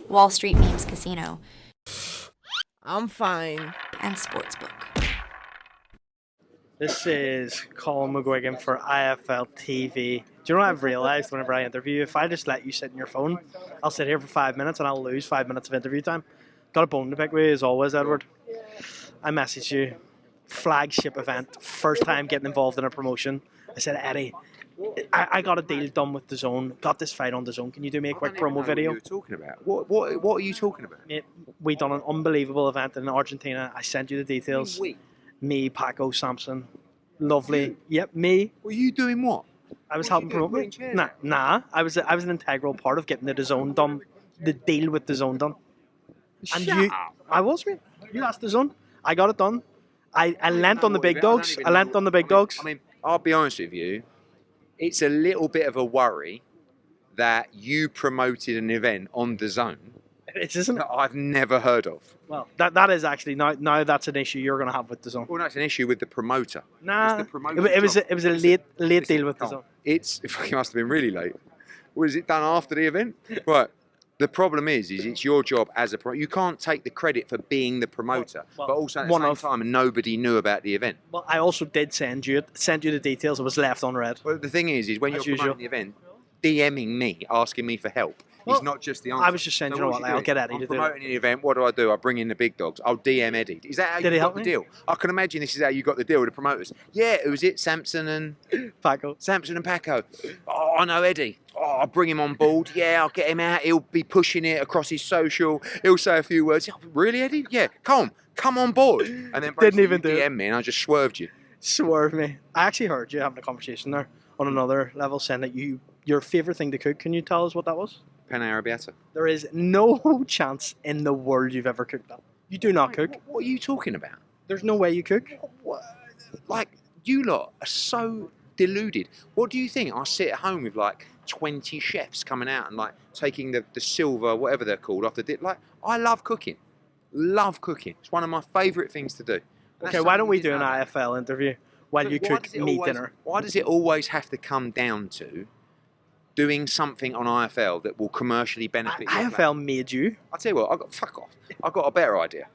Wall Street Memes Casino, I'm fine. and Sportsbook. This is Carl McGuigan for IFLTV. Do you know what I've realised whenever I interview? If I just let you sit in your phone, I'll sit here for 5 minutes and I'll lose 5 minutes of interview time. Got a bone to pick with you as always, Edward. I messaged you. Flagship event. First time getting involved in a promotion. I said, Eddie, I got a deal done with DAZN. Got this fight on DAZN. Can you do me a quick promo video? What you were talking about? What are you talking about? Mate, we done an unbelievable event in Argentina. I sent you the details. Me, Pacheco, Samson. Lovely. Yep, me. Were you doing what? I was helping promote it. Nah. I was an integral part of getting the DAZN done, the deal with DAZN done. And Shut up. I was, mate. You asked DAZN. I got it done. I lent on the big dogs. I lent on the big dogs. I mean, I'll be honest with you. It's a little bit of a worry that you promoted an event on DAZN It isn't. that I've never heard of. Well, that is actually now that's an issue you're going to have with DAZN. Well, that's an issue with the promoter. Nah, It's the promoter's it was a job. late deal with Carl, DAZN. It must have been really late. Was it done after the event? Right. The problem is it's your job as a promoter. You can't take the credit for being the promoter, Well, but also at the one same of. time, nobody knew about the event. Well, I also did send you the details. It was left unread. Well, the thing is when As you're usual. promoting the event, DMing me, asking me for help, Well, is not just the answer. I was just saying, you know what, I'll get Eddie to do it. I'm promoting an event, what do? I bring in the big dogs. I'll DM Eddie. Is that how Did you he got help the me? deal? I can imagine this is how you got the deal with the promoters. Yeah, it was it, Samson and Pacheco. Oh, I know Eddie. Oh, I'll bring him on board. Yeah, I'll get him out. He'll be pushing it across his social. He'll say a few words. Really, Eddie? Yeah, come on board. And then Didn't even do DM it. me and I just swerved you. Swerve me. I actually heard you having a conversation there on another level, saying that your favourite thing to cook. Can you tell us what that was? Pan Arabiata. There is no chance in the world you've ever cooked that. You do not cook. What are you talking about? There's no way you cook. What? Like, you lot are so deluded. What do you think? I sit at home with like 20 chefs coming out and like taking the silver, whatever they're called, off the dip. Like, I love cooking. Love cooking. It's one of my favourite things to do. Okay, why don't we do an IFL interview while you cook me dinner? Why does it always have to come down to doing something on IFL that will commercially benefit your IFL platform? made you. I'll tell you what, fuck off. I've got a better idea.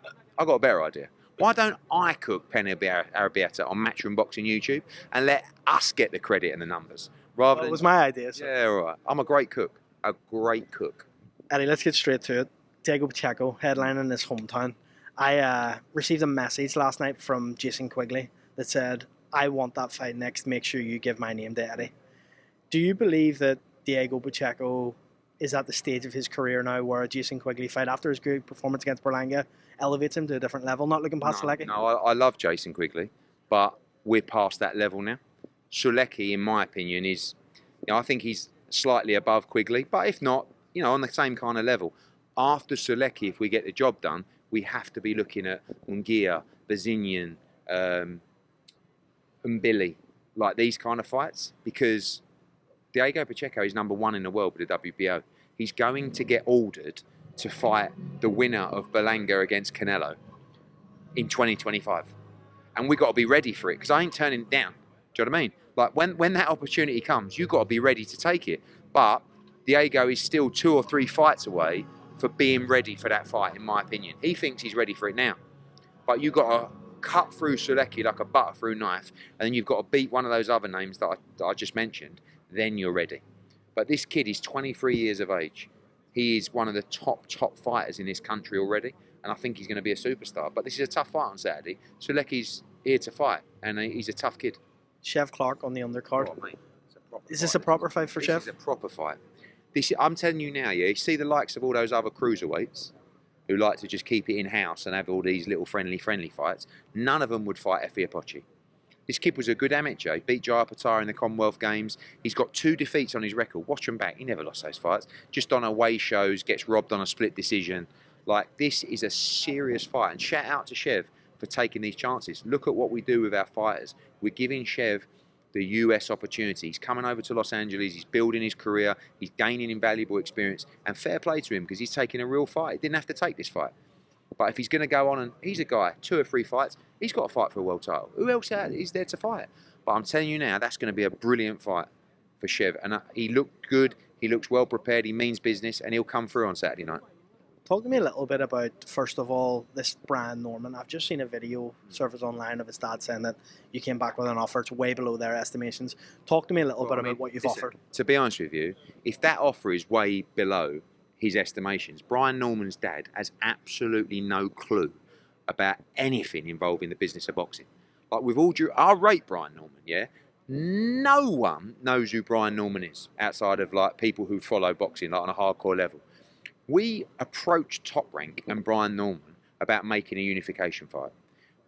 Why don't I cook Pen Arabiata on Matchroom Boxing YouTube and let us get the credit and the numbers? Rather Well, than it was my idea. So. Yeah, all right. I'm a great cook. Eddie, let's get straight to it. Diego Pacheco, headlining his hometown. I received a message last night from Jason Quigley that said, I want that fight next. Make sure you give my name to Eddie. Do you believe that Diego Pacheco is at the stage of his career now where a Jason Quigley fight, after his good performance against Berlanga, elevates him to a different level, not looking past Sulecki? No, I love Jason Quigley, but we're past that level now. Sulecki, in my opinion, is, I think he's slightly above Quigley, but if not, on the same kind of level. After Sulecki, if we get the job done, we have to be looking at Ungia, Bazinian, Mbili, like these kind of fights, because Diego Pacheco is number one in the world with the WBO. He's going to get ordered to fight the winner of Berlanga against Canelo in 2025. And we got to be ready for it, because I ain't turning it down. Do you know what I mean? Like, when that opportunity comes, you got to be ready to take it. But Diego is still 2 or 3 fights away for being ready for that fight, in my opinion. He thinks he's ready for it now. But you got to cut through Sulecki like a butter through knife, and then you've got to beat one of those other names that I just mentioned. Then you're ready. But this kid is 23 years of age. He is one of the top fighters in this country already, and I think he's going to be a superstar. But this is a tough fight on Saturday. Sulecki's here to fight, and he's a tough kid. Chev Clarke on the undercard. Oh, mate, Is this a proper fight for Chev? This is a proper fight. I'm telling you now, you see the likes of all those other cruiserweights who like to just keep it in-house and have all these little friendly fights. None of them would fight Efe Apochi. This kid was a good amateur. He beat Jaya Patar in the Commonwealth Games. He's got 2 defeats on his record. Watch him back. He never lost those fights. Just on away shows, gets robbed on a split decision. Like, this is a serious fight. And shout out to Chev for taking these chances. Look at what we do with our fighters. We're giving Chev the US opportunity. He's coming over to Los Angeles. He's building his career. He's gaining invaluable experience. And fair play to him, because he's taking a real fight. He didn't have to take this fight. But if he's going to go on, and he's a guy, 2 or 3 fights, he's got to fight for a world title. Who else is there to fight? But I'm telling you now, that's going to be a brilliant fight for Chev. And he looked good. He looks well prepared. He means business, and he'll come through on Saturday night. Talk to me a little bit about, first of all, this Brian Norman. I've just seen a video surface online of his dad saying that you came back with an offer. It's way below their estimations. Talk to me a little bit about what you've offered. To be honest with you, if that offer is way below his estimations, Brian Norman's dad has absolutely no clue about anything involving the business of boxing. Like, with all due, I rate Brian Norman, yeah? No one knows who Brian Norman is outside of like people who follow boxing like on a hardcore level. We approached Top Rank and Brian Norman about making a unification fight.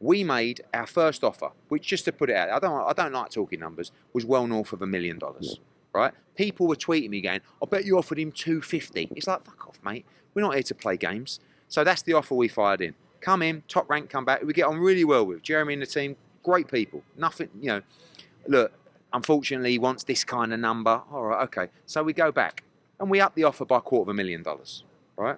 We made our first offer, which, just to put it out, I don't like talking numbers, was well north of $1 million, right? People were tweeting me going, I bet you offered him $250. It's like, fuck off, mate. We're not here to play games. So that's the offer we fired in. Come in, Top Rank, come back. We get on really well with Jeremy and the team. Great people. Nothing, you know, look, unfortunately, he wants this kind of number. All right, okay. So we go back and we up the offer by $250,000, right?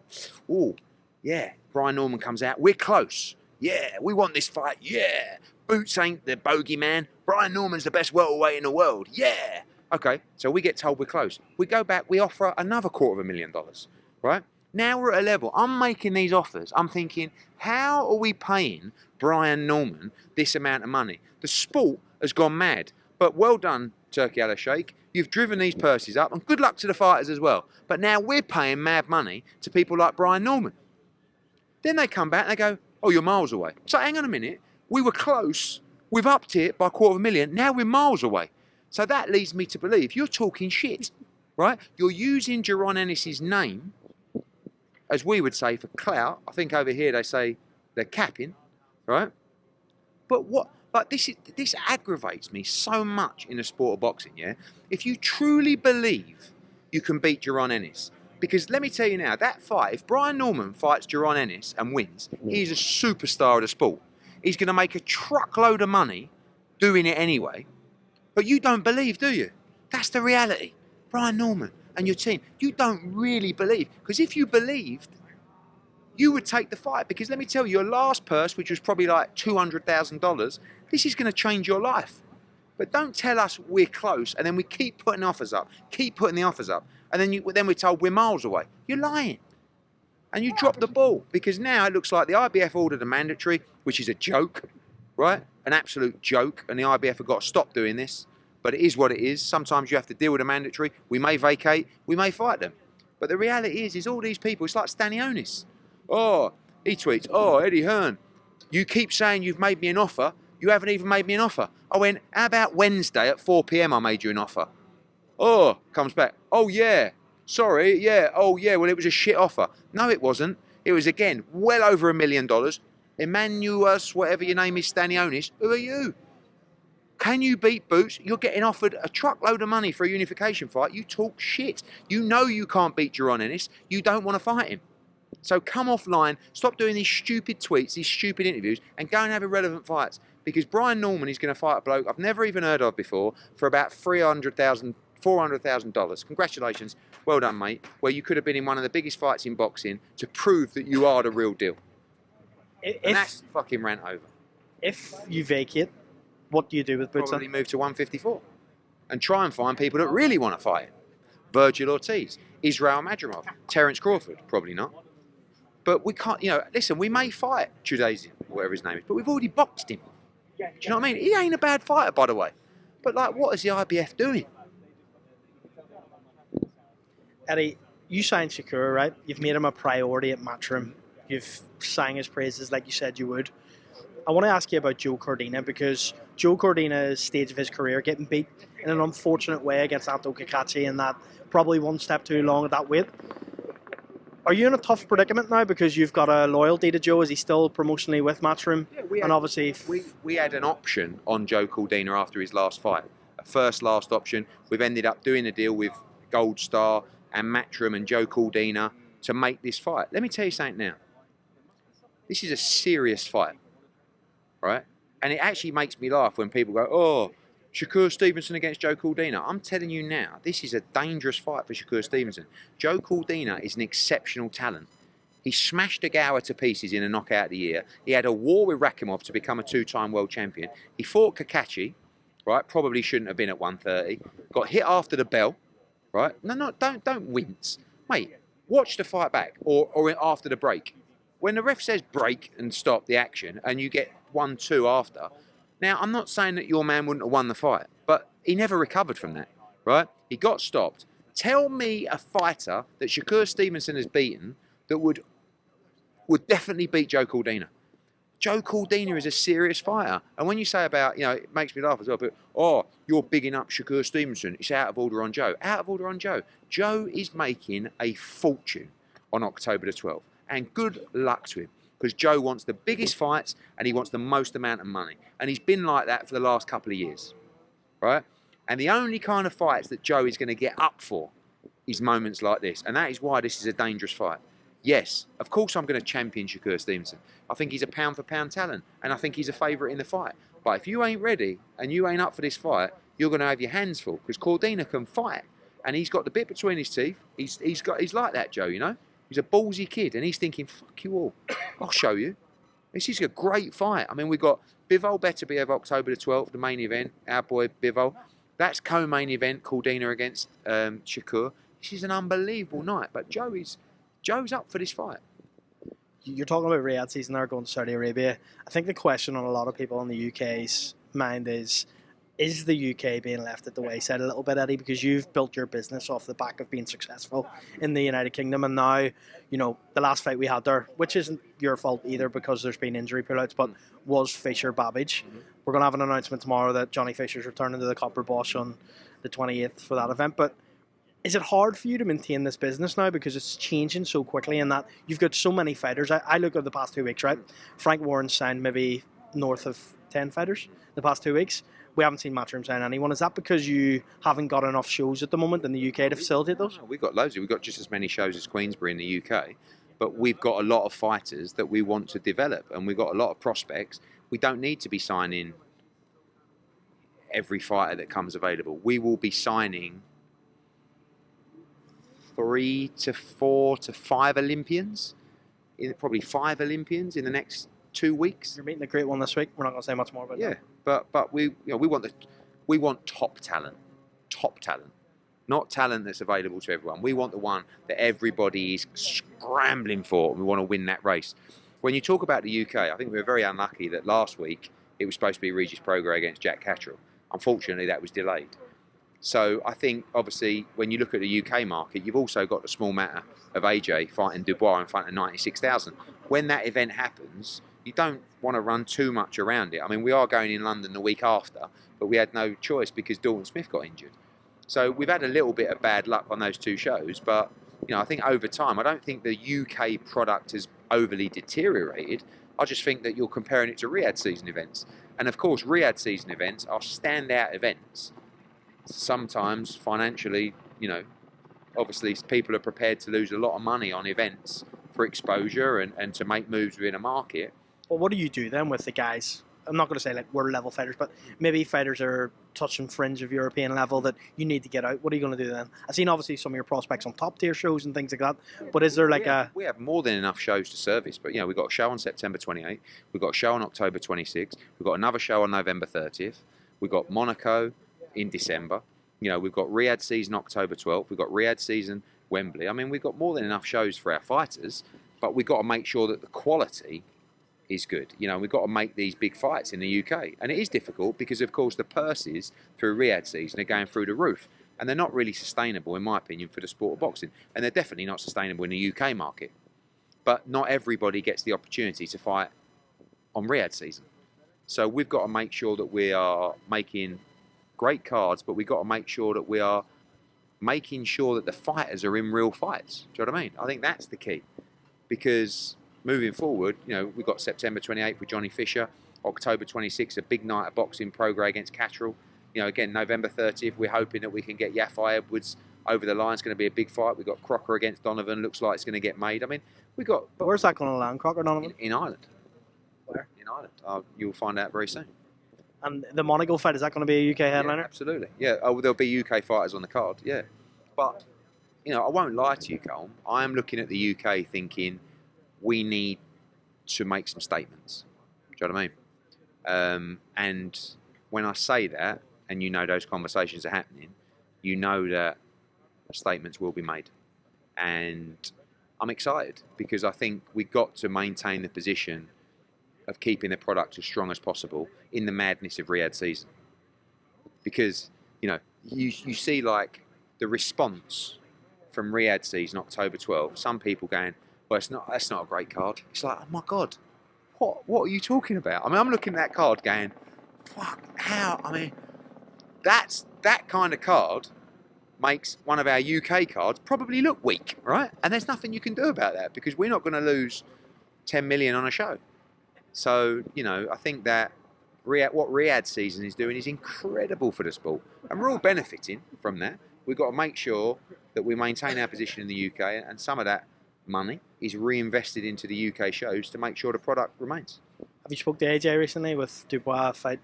Oh, yeah. Brian Norman comes out. We're close. Yeah, we want this fight. Yeah. Boots ain't the bogeyman. Brian Norman's the best welterweight in the world. Yeah. Okay, so we get told we're close. We go back, we offer another $250,000, right? Now we're at a level. I'm making these offers. I'm thinking, how are we paying Brian Norman this amount of money? The sport has gone mad. But well done, Turkey Al Sheikh. You've driven these purses up, and good luck to the fighters as well. But now we're paying mad money to people like Brian Norman. Then they come back and they go, oh, you're miles away. So hang on a minute. We were close. We've upped it by $250,000. Now we're miles away. So that leads me to believe you're talking shit, right? You're using Jaron Ennis's name, as we would say, for clout. I think over here they say they're capping, right? But what? Like, this aggravates me so much in the sport of boxing, yeah? If you truly believe you can beat Jaron Ennis, because let me tell you now, that fight, if Brian Norman fights Jaron Ennis and wins, he's a superstar of the sport. He's going to make a truckload of money doing it anyway. But you don't believe, do you? That's the reality. Brian Norman and your team, you don't really believe. Because if you believed, you would take the fight. Because let me tell you, your last purse, which was probably like $200,000, this is going to change your life. But don't tell us we're close and then we keep putting offers up, keep putting the offers up, and then we're told we're miles away. You're lying. And you drop the ball, because now it looks like the IBF ordered a mandatory, which is a joke, right? An absolute joke, and the IBF have got to stop doing this. But it is what it is. Sometimes you have to deal with a mandatory. We may vacate, we may fight them. But the reality is all these people, it's like Stanionis. Oh, he tweets, oh, Eddie Hearn, you keep saying you've made me an offer. You haven't even made me an offer. I went, how about Wednesday at 4 p.m. I made you an offer? Oh, comes back. Oh, yeah. Sorry, yeah. Oh, yeah, well, it was a shit offer. No, it wasn't. It was, again, well over $1 million. Emmanuel, whatever your name is, Stanionis, who are you? Can you beat Boots? You're getting offered a truckload of money for a unification fight. You talk shit. You know you can't beat Jaron Ennis. You don't want to fight him. So come offline, stop doing these stupid tweets, these stupid interviews, and go and have irrelevant fights. Because Brian Norman is going to fight a bloke I've never even heard of before for about $400,000. Congratulations. Well done, mate. Where you could have been in one of the biggest fights in boxing to prove that you are the real deal. And that's fucking rant over. If you vacate, what do you do with Boots? Probably move to 154 and try and find people that really want to fight him. Virgil Ortiz, Israel Madrimov, Terence Crawford, probably not. But we can't, you know, listen, we may fight Chudazian, whatever his name is, but we've already boxed him. Do you know what I mean? He ain't a bad fighter, by the way. But, like, what is the IBF doing? Eddie, you signed Shakur, right? You've made him a priority at Matchroom. You've sang his praises like you said you would. I want to ask you about Joe Cordina, because Joe Cordina's stage of his career, getting beat in an unfortunate way against Anto Kakachi, and that probably one step too long at that weight. Are you in a tough predicament now because you've got a loyalty to Joe? Is he still promotionally with Matchroom? Yeah, and obviously, we had an option on Joe Cordina after his last fight. A last option. We've ended up doing a deal with Gold Star and Matchroom and Joe Cordina to make this fight. Let me tell you something now. This is a serious fight, right? And it actually makes me laugh when people go, oh, Shakur Stevenson against Joe Cordina. I'm telling you now, this is a dangerous fight for Shakur Stevenson. Joe Cordina is an exceptional talent. He smashed Ogawa to pieces in a knockout of the year. He had a war with Rakimov to become a two-time world champion. He fought Kakachi, right? Probably shouldn't have been at 130. Got hit after the bell, right? No, don't wince. Mate, watch the fight back or after the break. When the ref says break and stop the action and you get 1-2 after, now I'm not saying that your man wouldn't have won the fight, but he never recovered from that, right? He got stopped. Tell me a fighter that Shakur Stevenson has beaten that would definitely beat Joe Cordina. Joe Cordina is a serious fighter. And when you say about, it makes me laugh as well, but, you're bigging up Shakur Stevenson. It's out of order on Joe. Out of order on Joe. Joe is making a fortune on October the 12th. And good luck to him. Because Joe wants the biggest fights and he wants the most amount of money. And he's been like that for the last couple of years. Right? And the only kind of fights that Joe is going to get up for is moments like this. And that is why this is a dangerous fight. Yes, of course I'm going to champion Shakur Stevenson. I think he's a pound-for-pound talent, and I think he's a favourite in the fight. But if you ain't ready and you ain't up for this fight, you're going to have your hands full, because Cordina can fight, and he's got the bit between his teeth. He's like that, Joe, He's a ballsy kid, and he's thinking, fuck you all. I'll show you. This is a great fight. I mean, we've got Bivol Beterbiev October the 12th, the main event, our boy Bivol. That's co-main event, Cordina against Shakur. This is an unbelievable night, but Joe's up for this fight. You're talking about Riyadh season there, going to Saudi Arabia. I think the question on a lot of people in the UK's mind is the UK being left at the wayside a little bit, Eddie? Because you've built your business off the back of being successful in the United Kingdom, and now, the last fight we had there, which isn't your fault either because there's been injury pullouts, but was Fisher-Babbage. We're going to have an announcement tomorrow that Johnny Fisher's returning to the Copper Bosch on the 28th for that event, but is it hard for you to maintain this business now because it's changing so quickly and that you've got so many fighters? I look at the past 2 weeks, right? Frank Warren signed maybe north of 10 fighters the past 2 weeks. We haven't seen Matchroom sign anyone. Is that because you haven't got enough shows at the moment in the UK to facilitate those? We've got loads. We've got just as many shows as Queensbury in the UK, but we've got a lot of fighters that we want to develop, and we've got a lot of prospects. We don't need to be signing every fighter that comes available. We will be signing 3 to 4 to 5 Olympians, probably 5 Olympians in the next 2 weeks. You're meeting a great one this week. We're not going to say much more about that. But we want top talent, not talent that's available to everyone. We want the one that everybody is scrambling for, and we want to win that race. When you talk about the UK, I think we were very unlucky that last week it was supposed to be Regis Prograis against Jack Catterall. Unfortunately, that was delayed. So I think, obviously, when you look at the UK market, you've also got the small matter of AJ fighting Dubois in front of 96,000. When that event happens, you don't want to run too much around it. I mean, we are going in London the week after, but we had no choice because Dalton Smith got injured. So we've had a little bit of bad luck on those 2 shows, but I think over time, I don't think the UK product has overly deteriorated. I just think that you're comparing it to Riyadh season events. And of course, Riyadh season events are standout events. Sometimes financially, obviously people are prepared to lose a lot of money on events for exposure and to make moves within a market. Well, what do you do then with the guys? I'm not going to say like world level fighters, but maybe fighters are touching fringe of European level that you need to get out. What are you going to do then? I've seen obviously some of your prospects on top tier shows and things like that, but is there we have more than enough shows to service, but we've got a show on September 28th, we've got a show on October 26th, we've got another show on November 30th, we've got Monaco in December, we've got Riyadh season October 12th, we've got Riyadh season Wembley. I mean, we've got more than enough shows for our fighters, but we've got to make sure that the quality is good. We've got to make these big fights in the UK. And it is difficult because, of course, the purses through Riyadh season are going through the roof. And they're not really sustainable, in my opinion, for the sport of boxing. And they're definitely not sustainable in the UK market. But not everybody gets the opportunity to fight on Riyadh season. So we've got to make sure that we are making great cards, but we've got to make sure that we are making sure that the fighters are in real fights. Do you know what I mean? I think that's the key. Because moving forward, we've got September 28th with Johnny Fisher, October 26th, a big night of boxing, Prograis against Catterall. Again, November 30th, we're hoping that we can get Yafai Edwards over the line. It's going to be a big fight. We've got Crocker against Donovan. Looks like it's going to get made. I mean, we've got... But where's that going to land, Crocker Donovan? In Ireland. Where? In Ireland. You'll find out very soon. And the Monaco fight, is that going to be a UK headliner? Yeah, absolutely. Yeah, there'll be UK fighters on the card, yeah. But, I won't lie to you, Colm. I am looking at the UK thinking we need to make some statements. Do you know what I mean? And when I say that, and those conversations are happening, that statements will be made. And I'm excited because I think we've got to maintain the position of keeping the product as strong as possible in the madness of Riyadh season. Because, you know, you see like the response from Riyadh season, October 12th, some people going, well, that's not a great card. It's like, oh my God, what are you talking about? I mean, I'm looking at that card going, fuck, how? I mean, that kind of card makes one of our UK cards probably look weak, right? And there's nothing you can do about that because we're not going to lose 10 million on a show. So, you know, I think that what Riyadh season is doing is incredible for the sport. And we're all benefiting from that. We've got to make sure that we maintain our position in the UK, and some of that money is reinvested into the UK shows to make sure the product remains. Have you spoke to AJ recently with Dubois fight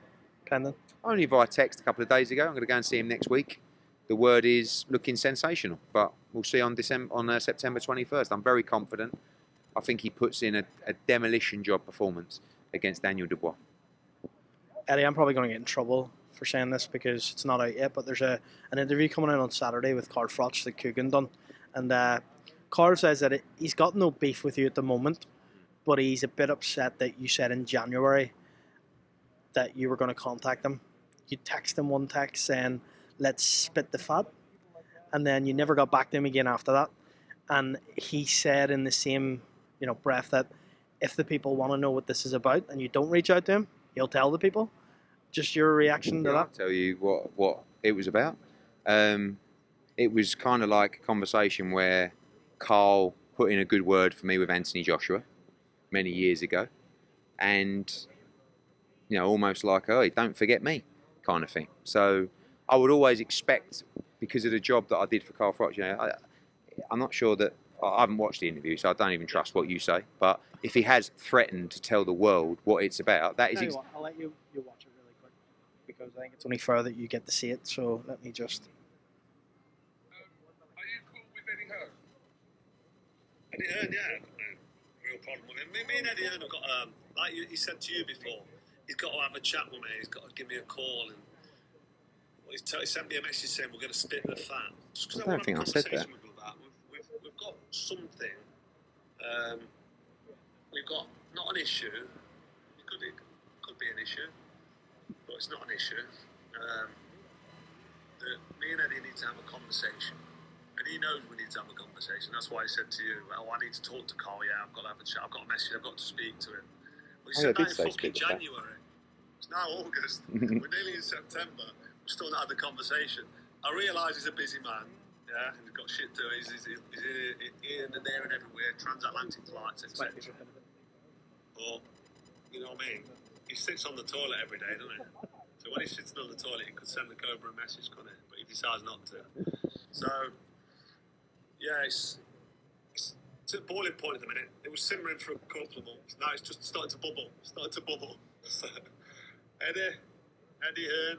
pending? Only via text a couple of days ago. I'm going to go and see him next week. The word is looking sensational, but we'll see on September 21st. I'm very confident. I think he puts in a demolition job performance against Daniel Dubois. Eddie, I'm probably going to get in trouble for saying this because it's not out yet, but there's an interview coming out on Saturday with Carl Froch that COLM done, and Carl says that he's got no beef with you at the moment, but he's a bit upset that you said in January that you were going to contact him. You text him one text saying, let's spit the fat, and then you never got back to him again after that. And he said in the same breath that if the people want to know what this is about and you don't reach out to him, he'll tell the people. Just your reaction to that? I'll tell you what it was about. It was kind of like a conversation where Carl put in a good word for me with Anthony Joshua many years ago, and almost like, oh, don't forget me kind of thing. So I would always expect, because of the job that I did for Carl Froch, I'm not sure that, I haven't watched the interview, so I don't even trust what you say, but if he has threatened to tell the world what it's about, that is... I'll let you watch it really quick, because I think it's only fair that you get to see it, so let me just... Are you cool with Eddie Hearn? Eddie Hearn, yeah. Real problem with him. Me and Eddie Hearn have got, like he said to you before, he's got to have a chat with me, he's got to give me a call, and he sent me a message saying we're going to spit the fat. Just I don't think I said that. We've got something. We've got not an issue. It could be an issue, but it's not an issue. That me and Eddie need to have a conversation, and he knows we need to have a conversation. That's why I said to you, "Oh, I need to talk to Carl. Yeah, I've got to have a chat. I've got a message. I've got to speak to him." We said that in fucking January. It's now August. We're nearly in September. We've still not had the conversation. I realise he's a busy man. Yeah, and he's got shit to do. He's here and there and everywhere, transatlantic flights, etc. But, you know what I mean? He sits on the toilet every day, doesn't he? So when he's sitting on the toilet, he could send the Cobra a message, couldn't he? But he decides not to. So, yeah, it's at a boiling point at the minute. It was simmering for a couple of months. Now it's just starting to bubble. So, Eddie Hearn.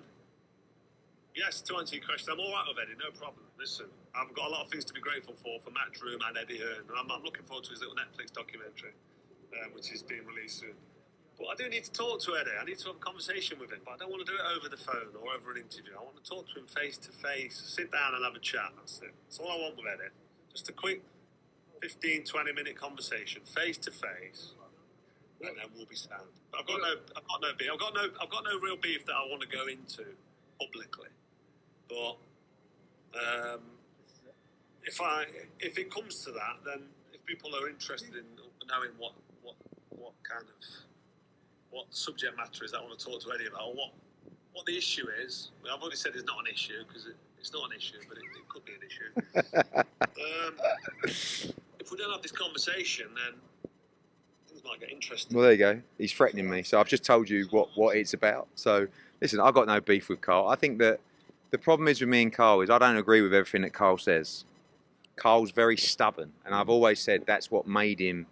Yes, to answer your question, I'm all right with Eddie, no problem. Listen, I've got a lot of things to be grateful for Matchroom and Eddie Hearn, and I'm looking forward to his little Netflix documentary, which is being released soon. But I do need to talk to Eddie. I need to have a conversation with him, but I don't want to do it over the phone or over an interview. I want to talk to him face to face, sit down and have a chat. That's it. That's all I want with Eddie. Just a quick 15, 20-minute conversation, face to face, and then we'll be sound. But I've got no beef. I've got no real beef that I want to go into publicly. But if it comes to that, then if people are interested in knowing what the subject matter is that I want to talk to Eddie about, or what the issue is, I mean, I've already said it's not an issue because it's not an issue, but it could be an issue. If we don't have this conversation, then things might get interesting. Well, there you go. He's threatening me, so I've just told you what it's about. So listen, I've got no beef with Carl. I think that the problem is with me and Carl is I don't agree with everything that Carl says. Carl's very stubborn, and I've always said that's what made him.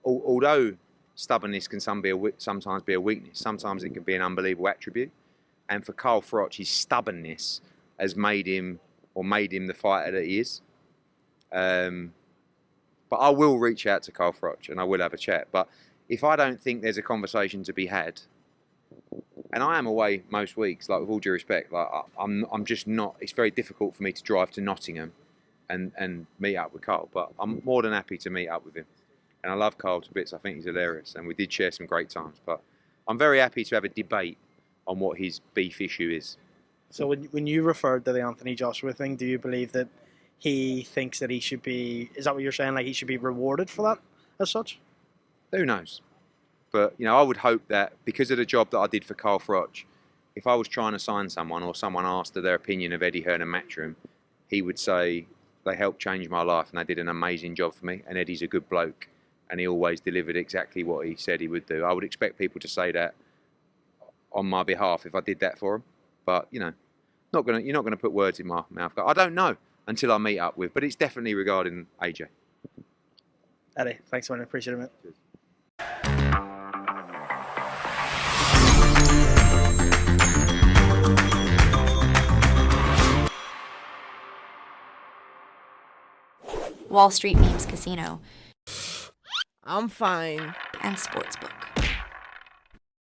Although stubbornness can sometimes be a weakness, sometimes it can be an unbelievable attribute. And for Carl Froch, his stubbornness has made him the fighter that he is. But I will reach out to Carl Froch and I will have a chat. But if I don't think there's a conversation to be had, and I am away most weeks, like with all due respect, like I'm just not. It's very difficult for me to drive to Nottingham and meet up with Carl. But I'm more than happy to meet up with him. And I love Carl to bits. I think he's hilarious. And we did share some great times. But I'm very happy to have a debate on what his beef issue is. So when you referred to the Anthony Joshua thing, do you believe that he thinks that he should be, is that what you're saying, like he should be rewarded for that as such? Who knows? But, I would hope that because of the job that I did for Carl Froch, if I was trying to sign someone or someone asked their opinion of Eddie Hearn and Matchroom, he would say, they helped change my life and they did an amazing job for me. And Eddie's a good bloke and he always delivered exactly what he said he would do. I would expect people to say that on my behalf if I did that for him. But, you're not going to put words in my mouth. I don't know until I meet up with, but it's definitely regarding AJ. Eddie, thanks so much. Appreciate it, mate. Cheers. Wall Street Memes Casino, I'm fine. and Sportsbook.